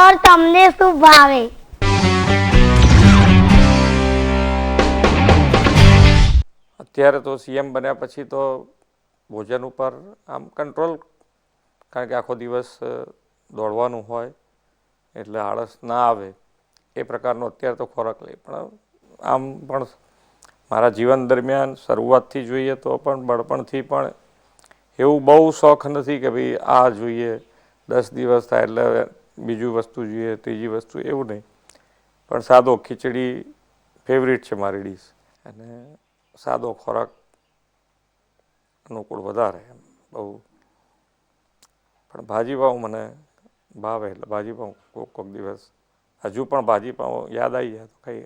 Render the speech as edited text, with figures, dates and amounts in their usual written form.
Sir તમને શું ભાવે? અત્યારે તો સીએમ બન્યા પછી તો ભોજન ઉપર આમ કંટ્રોલ, કારણ કે આખો દિવસ દોડવાનું હોય એટલે આળસ ના આવે એ પ્રકારનો અત્યારે તો ખોરાક લે. પણ આમ પણ મારા જીવન દરમિયાન શરૂઆતથી જોઈએ તો પણ બળપણથી પણ એવું બહુ શોખ નથી કે ભાઈ આ જોઈએ, 10 દિવસ થાય એટલે બીજું વસ્તુ જોઈએ, ત્રીજી વસ્તુ, એવું નહીં. પણ સાદો ખીચડી ફેવરિટ છે મારી ડીશ, અને સાદો ખોરાક અનુકૂળ વધારે એમ બહુ. પણ ભાજીપાઉં મને ભાવે એટલે ભાજીપાઉં કોક દિવસ, હજુ પણ ભાજીપાઉં યાદ આવી જાય તો ખાઈ.